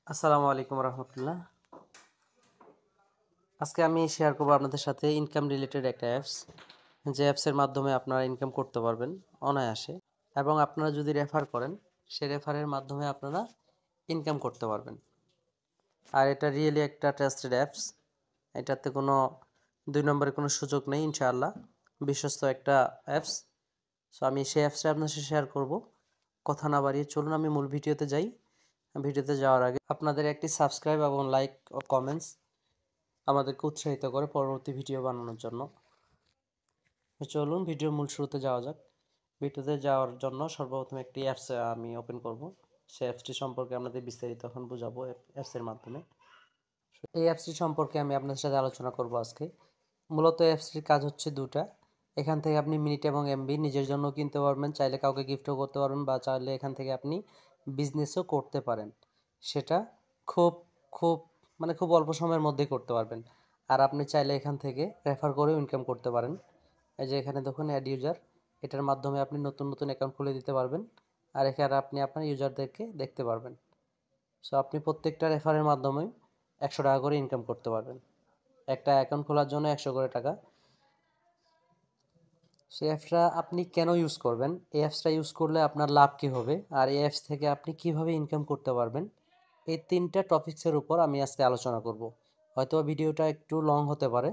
আসসালামু আলাইকুম রহমতুল্লাহ। আজকে আমি শেয়ার করবো আপনাদের সাথে ইনকাম রিলেটেড একটা অ্যাপস, যে অ্যাপসের মাধ্যমে আপনারা ইনকাম করতে পারবেন অনায়াসে, এবং আপনারা যদি রেফার করেন সে রেফারের মাধ্যমে আপনারা ইনকাম করতে পারবেন। আর এটা রিয়েলি একটা ট্রাস্টেড অ্যাপস, এটাতে কোনো দুই নম্বরের কোনো সুযোগ নেই, ইনশাআল্লাহ বিশ্বস্ত একটা অ্যাপস। সো আমি সেই অ্যাপসটা আপনার সাথে শেয়ার করব। কথা না বাড়িয়ে চলুন আমি মূল ভিডিওতে যাই। ভিডিওতে যাওয়ার আগে আপনাদের একটি সাবস্ক্রাইব এবং লাইক ও কমেন্টস আমাদেরকে উৎসাহিত করে পরবর্তী ভিডিও বানানোর জন্য। চলুন ভিডিওর মূল শুরুতে যাওয়া যাক। ভিডিওতে যাওয়ার জন্য সর্বপ্রথম একটি অ্যাপস আমি ওপেন করব। সেই অ্যাপসটি সম্পর্কে আপনাদের বিস্তারিত এখন বোঝাবো অ্যাপসের মাধ্যমে। এই অ্যাপসটি সম্পর্কে আমি আপনাদের সাথে আলোচনা করব আজকে। মূলত অ্যাপসটির কাজ হচ্ছে দুটা। এখান থেকে আপনি মিনিট এবং এমবি নিজের জন্য কিনতে পারবেন, চাইলে কাউকে গিফটও করতে পারবেন, বা চাইলে এখান থেকে আপনি বিজনেসও করতে পারেন। সেটা খুব খুব খুব অল্প সময়ের মধ্যেই করতে পারবেন। আর আপনি চাইলে এখান থেকে রেফার করেও ইনকাম করতে পারেন। এই যে এখানে দেখুন অ্যাড ইউজার, এটার মাধ্যমে আপনি নতুন নতুন অ্যাকাউন্ট খুলে দিতে পারবেন। আর এখানে আপনি আপনার ইউজারদেরকে দেখতে পারবেন। সো আপনি প্রত্যেকটা রেফারের মাধ্যমে 100 টাকা করে ইনকাম করতে পারবেন। একটা অ্যাকাউন্ট খোলার জন্য 100 করে টাকা। সেই অ্যাপসটা আপনি কেন ইউজ করবেন, এই অ্যাপসটা ইউজ করলে আপনার লাভ কী হবে, আর এই অ্যাপস থেকে আপনি কিভাবে ইনকাম করতে পারবেন, এই তিনটা টপিক্সের উপর আমি আজকে আলোচনা করব। হয়তো ভিডিওটা একটু লং হতে পারে।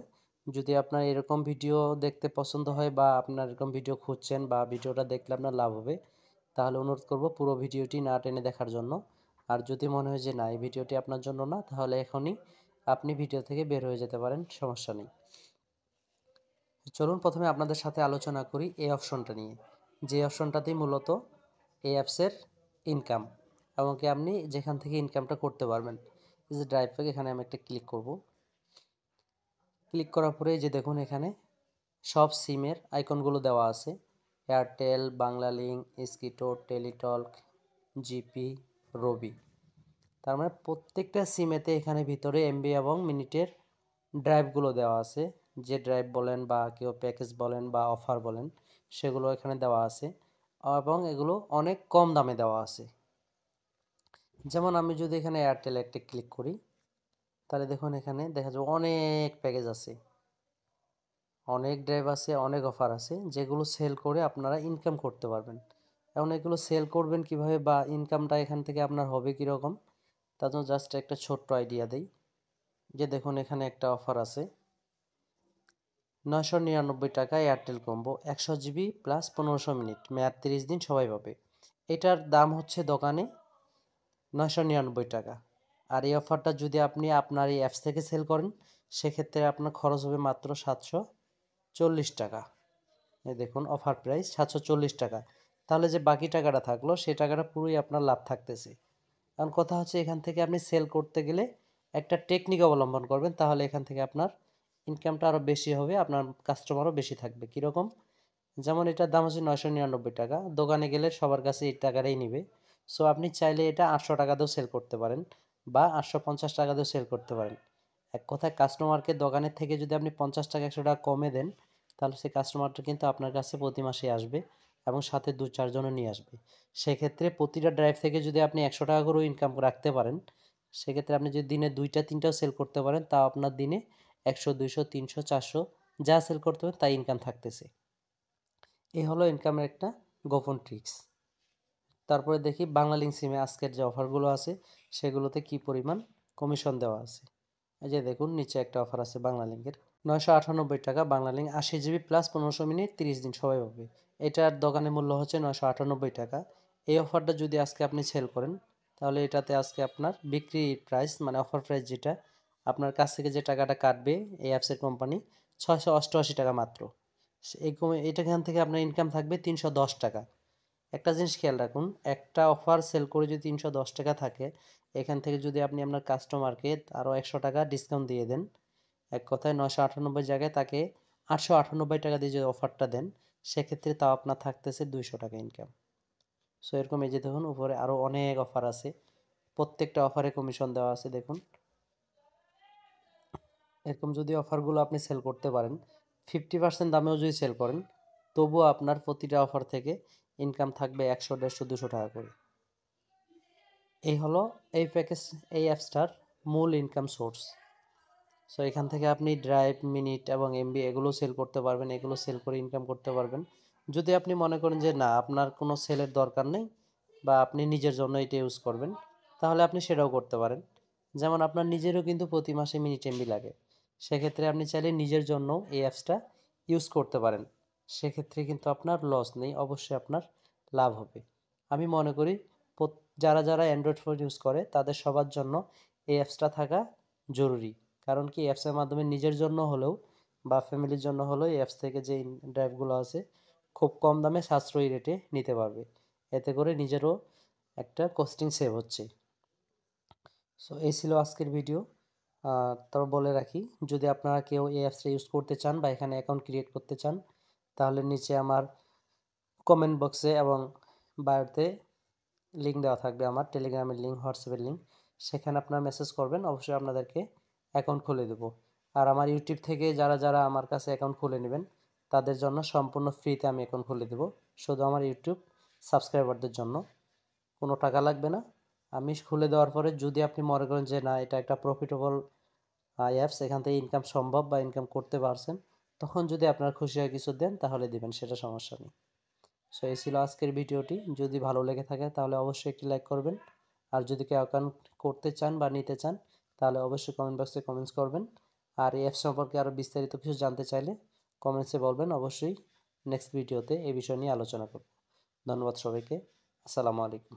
যদি আপনার এরকম ভিডিও দেখতে পছন্দ হয়, বা আপনার এরকম ভিডিও খুঁজছেন, বা ভিডিওটা দেখলে আপনার লাভ হবে, তাহলে অনুরোধ করব পুরো ভিডিওটি না টেনে দেখার জন্য। আর যদি মনে হয় যে না, এই ভিডিওটি আপনার জন্য না, তাহলে এখনই আপনি ভিডিও থেকে বের হয়ে যেতে পারেন, সমস্যা নেই। চলুন প্রথমে আপনাদের সাথে আলোচনা করি এই অপশনটা নিয়ে, যে অপশনটাতেই মূলত এই অ্যাপসের ইনকাম, এবং কি আপনি যেখান থেকে ইনকামটা করতে পারবেন। এই যে ড্রাইভ থেকে এখানে আমি একটা ক্লিক করব। ক্লিক করার পরে যে দেখুন এখানে সব সিমের আইকনগুলো দেওয়া আছে: এয়ারটেল, বাংলালিংক, স্কিটো, টেলিটক, জিপি, রবি। তার মানে প্রত্যেকটা সিমেতে এখানে ভিতরে এমবি এবং মিনিটের ড্রাইভগুলো দেওয়া আছে। যে ড্রাইভ বলেন, বা কেউ প্যাকেজ বলেন, বা অফার বলেন, সেগুলো এখানে দেওয়া আছে, এবং এগুলো অনেক কম দামে দেওয়া আছে। যেমন আমি যদি এখানে এয়ারটেল একটা ক্লিক করি, তাহলে দেখুন এখানে দেখা যাবে অনেক প্যাকেজ আছে, অনেক ড্রাইভ আছে, অনেক অফার আছে, যেগুলো সেল করে আপনারা ইনকাম করতে পারবেন। এখন এগুলো সেল করবেন কিভাবে, বা ইনকামটা এখান থেকে আপনার হবে কীরকম, তার জন্য জাস্ট একটা ছোট্ট আইডিয়া দেই। যে দেখুন এখানে একটা অফার আছে, 999 টাকা Airtel combo, 100 GB plus 1500 minute, মেয়াদ 30 দিন, সবাই পাবে। এটার দাম হচ্ছে দোকানে 999 টাকা। আর এই অফারটা যদি আপনি আপনার এই অ্যাপস থেকে সেল করেন, সেক্ষেত্রে আপনার খরচ হবে মাত্র 740 টাকা। এই দেখুন অফার প্রাইস 740 টাকা। তাহলে যে বাকি টাকাটা থাকলো, সেই টাকাটা পুরোই আপনার লাভ থাকতেছে। কারণ কথা হচ্ছে, এখান থেকে আপনি সেল করতে গেলে একটা টেকনিক অবলম্বন করবেন, তাহলে এখান থেকে আপনার ইনকামটা আরও বেশি হবে, আপনার কাস্টমারও বেশি থাকবে। কীরকম? যেমন এটার দাম হচ্ছে 999 টাকা, দোকানে গেলে সবার কাছে এই টাকাটাই নিবে। সো আপনি চাইলে এটা 800 টাকাতেও সেল করতে পারেন, বা 850 টাকাতেও সেল করতে পারেন। এক কথায় কাস্টমারকে দোকানের থেকে যদি আপনি 50 টাকা 100 টাকা কমে দেন, তাহলে সেই কাস্টমারটা কিন্তু আপনার কাছে প্রতি মাসে আসবে, এবং সাথে 2-4 জনও নিয়ে আসবে। সেক্ষেত্রে প্রতিটা ড্রাইভ থেকে যদি আপনি 100 টাকা করেও ইনকাম রাখতে পারেন, সেক্ষেত্রে আপনি যদি দিনে 2টা 3টাও সেল করতে পারেন, তাও আপনার দিনে 100 200 300 400 যা সেল করতে পারেন তাই ইনকাম থাকতেছে। এই হলো ইনকামের একটা গোপন ট্রিক্স। তারপরে দেখি বাংলালিংক সিমে আজকের যে অফারগুলো আছে, সেগুলোতে কি পরিমাণ কমিশন দেওয়া আছে। এই যে দেখুন নিচে একটা অফার আছে বাংলালিংকের, 998 টাকা বাংলালিংক, 80 জিবি প্লাস 1500 মিনিট, 30 দিন, সবাই পাবে। এটার দোকানে মূল্য হচ্ছে 998 টাকা। এই অফারটা যদি আজকে আপনি সেল করেন, তাহলে এটাতে আজকে আপনার বিক্রি প্রাইস, অফার প্রাইস যেটা, আপনার কাছ থেকে যে টাকাটা কাটবে এই অ্যাপসের কোম্পানি, 688 টাকা মাত্র। এটা এখান থেকে আপনার ইনকাম থাকবে 310 টাকা। একটা জিনিস খেয়াল রাখুন, একটা অফার সেল করে যদি 310 টাকা থাকে, এখান থেকে যদি আপনি আপনার কাস্টমারকে আরও 100 টাকা ডিসকাউন্ট দিয়ে দেন, এক কথায় 998 জায়গায় তাকে 898 টাকা দিয়ে যদি অফারটা দেন, সেক্ষেত্রে তাও আপনার থাকতেছে 200 টাকা ইনকাম। সো এরকম এই যে দেখুন উপরে আরও অনেক অফার আছে, প্রত্যেকটা অফারে কমিশন দেওয়া আছে। দেখুন এরকম যদি অফারগুলো আপনি সেল করতে পারেন, 50% দামেও যদি সেল করেন, তবুও আপনার প্রতিটা অফার থেকে ইনকাম থাকবে 100 150 200 টাকা করে। এই হলো এই অ্যাপসটার মূল ইনকাম সোর্স। সো এখান থেকে আপনি ড্রাইভ, মিনিট এবং এমবি এগুলো সেল করতে পারবেন, এগুলো সেল করে ইনকাম করতে পারবেন। যদি আপনি মনে করেন যে না আপনার কোনো সেলের দরকার নেই বা আপনি নিজের জন্য এটা ইউজ করবেন, তাহলে আপনি সেটাও করতে পারেন। যেমন আপনার নিজেরও কিন্তু প্রতি মাসে মিনিট এমবি লাগে, সেক্ষেত্রে আপনি চাইলে নিজের জন্য এই অ্যাপসটা ইউজ করতে পারেন। সেক্ষেত্রে কিন্তু আপনার লস নেই, অবশ্যই আপনার লাভ হবে। আমি মনে করি যারা যারা অ্যান্ড্রয়েড ফোন ইউজ করে তাদের সবার জন্য এই অ্যাপসটা থাকা জরুরি। কারণ কি অ্যাপসের মাধ্যমে নিজের জন্য হলেও বা ফ্যামিলির জন্য হলেও এই অ্যাপস থেকে যে ড্রাইভগুলো আছে খুব কম দামে সাশ্রয়ী রেটে নিতে পারবে। এতে করে নিজেরও একটা কস্টিং সেভ হচ্ছে। সো এই ছিল আজকের ভিডিও। তারপর বলে রাখি, যদি আপনারা কেউ এই অ্যাপসটা ইউজ করতে চান বা এখানে অ্যাকাউন্ট ক্রিয়েট করতে চান, তাহলে নিচে আমার কমেন্ট বক্সে এবং বায়োতে লিঙ্ক দেওয়া থাকবে, আমার টেলিগ্রামের লিঙ্ক, হোয়াটসঅ্যাপের লিঙ্ক। সেখানে আপনারা মেসেজ করবেন, অবশ্যই আপনাদেরকে অ্যাকাউন্ট খুলে দেবো। আর আমার ইউটিউব থেকে যারা যারা আমার কাছে অ্যাকাউন্ট খুলে নেবেন তাদের জন্য সম্পূর্ণ ফ্রিতে আমি অ্যাকাউন্ট খুলে দেবো, শুধু আমার ইউটিউব সাবস্ক্রাইবারদের জন্য। কোনো টাকা লাগবে না। আমি খুলে দেওয়ার পরে যদি আপনি মনে করেন যে না এটা একটা প্রফিটেবল অ্যাপস, এখান থেকে ইনকাম সম্ভব বা ইনকাম করতে পারছেন, তখন যদি আপনার খুশি হয় কিছু দেন তাহলে দিবেন, সেটা সমস্যা নেই। সো এই ছিল আজকের ভিডিওটি। যদি ভালো লেগে থাকে তাহলে অবশ্যই একটি লাইক করবেন। আর যদি কেউ অ্যাকাউন্ট করতে চান বা নিতে চান তাহলে অবশ্যই কমেন্ট বক্সে কমেন্টস করবেন। আর এই অ্যাপস সম্পর্কে আরও বিস্তারিত কিছু জানতে চাইলে কমেন্টসে বলবেন, অবশ্যই নেক্সট ভিডিওতে এই বিষয় নিয়ে আলোচনা করব। ধন্যবাদ সবাইকে। আসসালামু আলাইকুম।